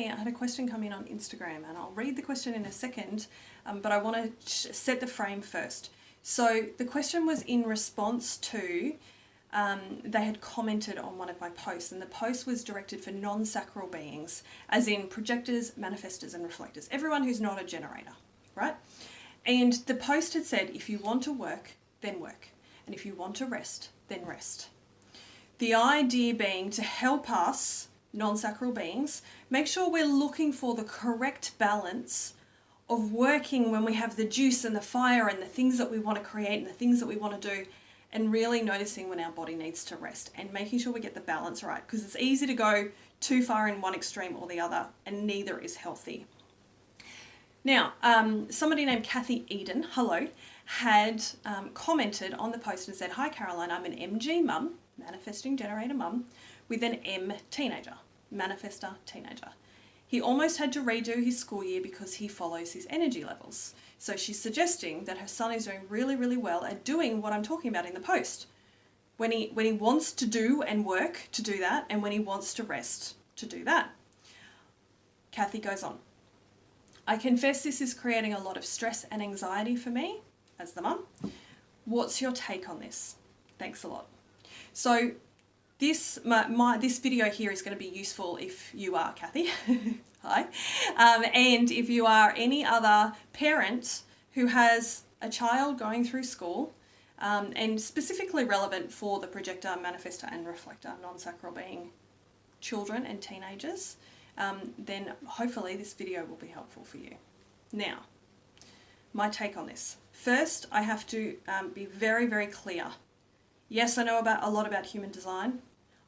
I had a question come in on Instagram, and I'll read the question in a second, but I want to set the frame first. So the question was in response to, they had commented on one of my posts, and the post was directed for non-sacral beings, as in projectors, manifestors and reflectors, everyone who's not a generator, right? And the post had said, if you want to work, then work. And if you want to rest, then rest. The idea being to help us, non-sacral beings, make sure we're looking for the correct balance of working when we have the juice and the fire and the things that we want to create and the things that we want to do, and really noticing when our body needs to rest and making sure we get the balance right, because it's easy to go too far in one extreme or the other, and neither is healthy. Now, somebody named Kathy Eden, hello, had commented on the post and said, "Hi Caroline, I'm an MG mum, manifesting generator mum, with an M teenager, manifestor teenager. He almost had to redo his school year because he follows his energy levels. So she's suggesting that her son is doing really, really well at doing what I'm talking about in the post. When he wants to do and work, to do that, and when he wants to rest, to do that." Kathy goes on, "I confess this is creating a lot of stress and anxiety for me as the mum. What's your take on this? Thanks a lot." So this video here is going to be useful if you are Kathy. Hi. And if you are any other parent who has a child going through school, and specifically relevant for the projector, manifestor and reflector, non-sacral being children and teenagers, then hopefully this video will be helpful for you. Now, my take on this. First, I have to be very, very clear. Yes, I know a lot about human design.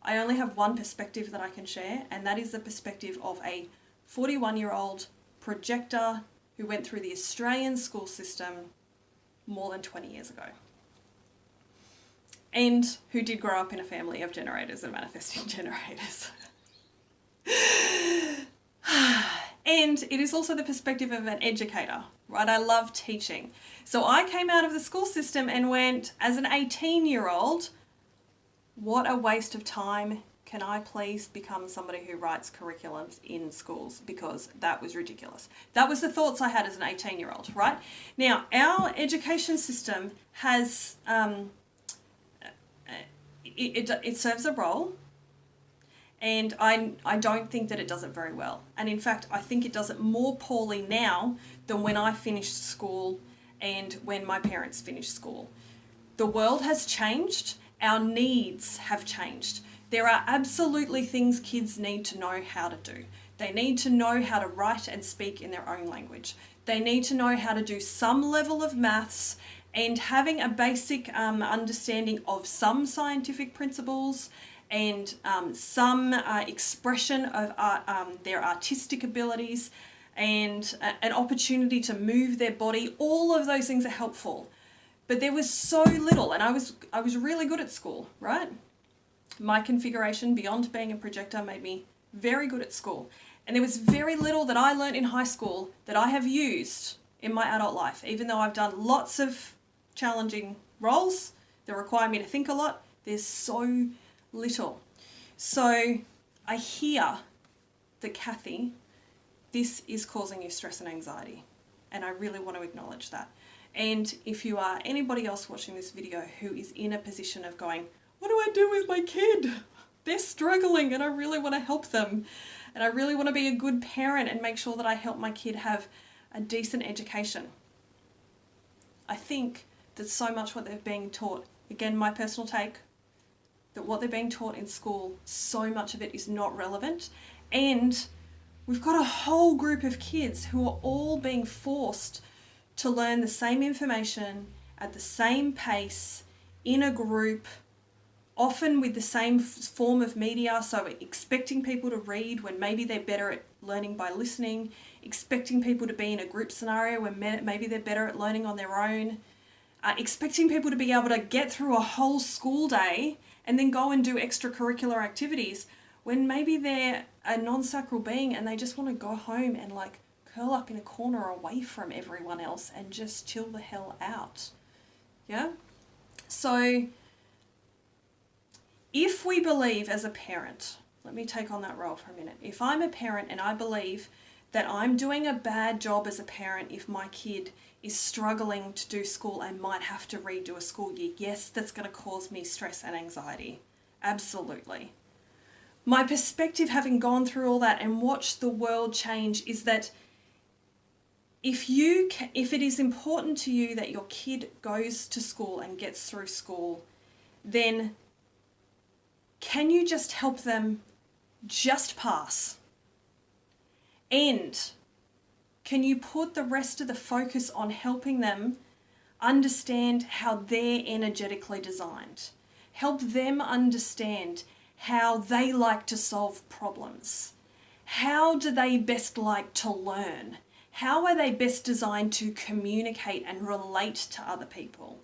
I only have one perspective that I can share, and that is the perspective of a 41-year-old projector who went through the Australian school system more than 20 years ago, and who did grow up in a family of generators and manifesting generators. And it is also the perspective of an educator, right? I love teaching. So I came out of the school system and went, as an 18-year-old, what a waste of time. Can I please become somebody who writes curriculums in schools? Because that was ridiculous. That was the thoughts I had as an 18-year-old, right? Now, our education system has, it serves a role, and I don't think that it does it very well. And in fact, I think it does it more poorly now than when I finished school and when my parents finished school. The world has changed. Our needs have changed. There are absolutely things kids need to know how to do. They need to know how to write and speak in their own language. They need to know how to do some level of maths, and having a basic understanding of some scientific principles and some expression of their artistic abilities, and an opportunity to move their body. All of those things are helpful. But there was so little, and I was really good at school, right? My configuration beyond being a projector made me very good at school. And there was very little that I learned in high school that I have used in my adult life. Even though I've done lots of challenging roles that require me to think a lot, there's so little. So I hear that, Kathy, this is causing you stress and anxiety. And I really want to acknowledge that. And if you are anybody else watching this video who is in a position of going, what do I do with my kid? They're struggling and I really want to help them. And I really want to be a good parent and make sure that I help my kid have a decent education. I think that so much what they're being taught, again, my personal take, that what they're being taught in school, so much of it is not relevant. And we've got a whole group of kids who are all being forced to learn the same information at the same pace in a group, often with the same form of media. So expecting people to read when maybe they're better at learning by listening, expecting people to be in a group scenario when maybe they're better at learning on their own, expecting people to be able to get through a whole school day and then go and do extracurricular activities when maybe they're a non-sacral being and they just want to go home and like curl up in a corner away from everyone else and just chill the hell out. Yeah? So if we believe as a parent let me take on that role for a minute. If I'm a parent and I believe that I'm doing a bad job as a parent if my kid is struggling to do school and might have to redo a school year, yes, that's going to cause me stress and anxiety. Absolutely. My perspective, having gone through all that and watched the world change, is that if it is important to you that your kid goes to school and gets through school, then can you just help them just pass? And can you put the rest of the focus on helping them understand how they're energetically designed? Help them understand how they like to solve problems. How do they best like to learn? How are they best designed to communicate and relate to other people?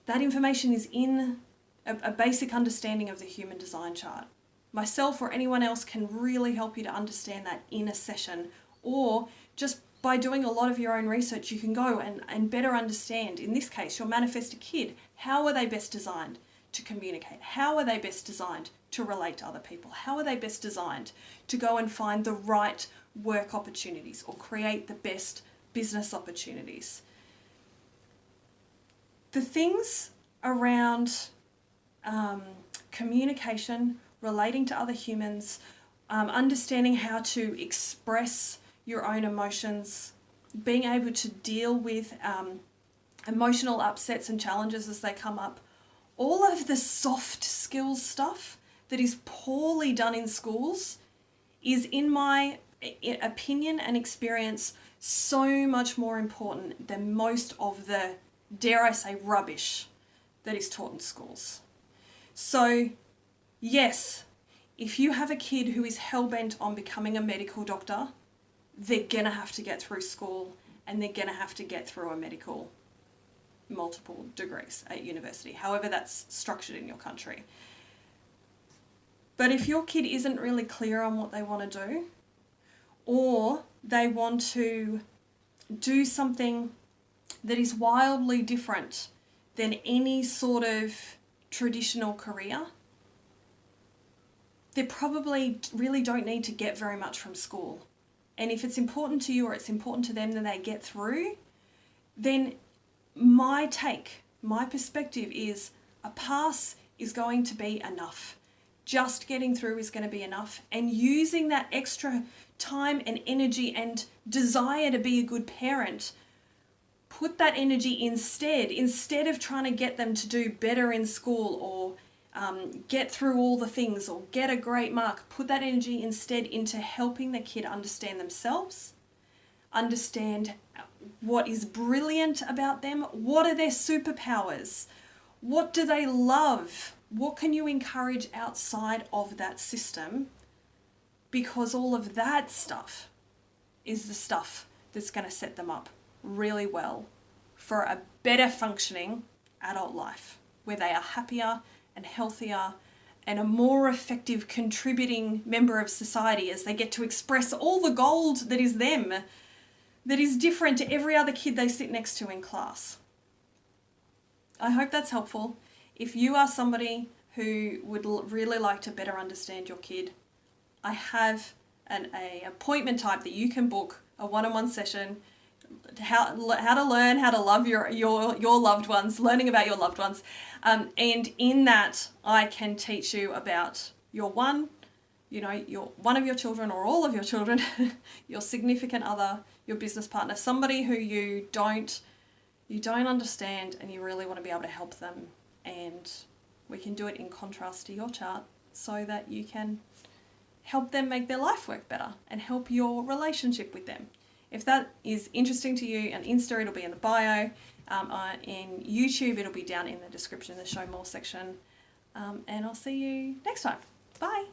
That information is in a basic understanding of the human design chart. Myself or anyone else can really help you to understand that in a session, or just by doing a lot of your own research, you can go and better understand, in this case, your manifested kid. How are they best designed to communicate? How are they best designed to relate to other people? How are they best designed to go and find the right work opportunities or create the best business opportunities? The things around communication, relating to other humans, understanding how to express your own emotions, being able to deal with emotional upsets and challenges as they come up, all of the soft skills stuff that is poorly done in schools is, in my opinion and experience, so much more important than most of the, dare I say, rubbish that is taught in schools. So, yes, if you have a kid who is hell-bent on becoming a medical doctor, they're going to have to get through school and they're going to have to get through a medical multiple degrees at university, however that's structured in your country. But if your kid isn't really clear on what they want to do, or they want to do something that is wildly different than any sort of traditional career, they probably really don't need to get very much from school. And if it's important to you or it's important to them that they get through, then my perspective is a pass is going to be enough. Just getting through is going to be enough. And using that extra time and energy and desire to be a good parent, put that energy instead of trying to get them to do better in school or get through all the things or get a great mark, put that energy instead into helping the kid understand themselves, understand what is brilliant about them, what are their superpowers, what do they love, what can you encourage outside of that system, because all of that stuff is the stuff that's going to set them up really well for a better functioning adult life, where they are happier and healthier and a more effective contributing member of society as they get to express all the gold that is them, that is different to every other kid they sit next to in class. I hope that's helpful. If you are somebody who would really like to better understand your kid, I have an appointment type that you can book, a one-on-one session, how to learn how to love your loved ones, learning about your loved ones. And in that, I can teach you about your one of your children or all of your children, your significant other, your business partner, somebody who you don't understand and you really want to be able to help them. And we can do it in contrast to your chart so that you can help them make their life work better and help your relationship with them. If that is interesting to you, on Insta it'll be in the bio, in YouTube it'll be down in the description, the show more section, and I'll see you next time. Bye.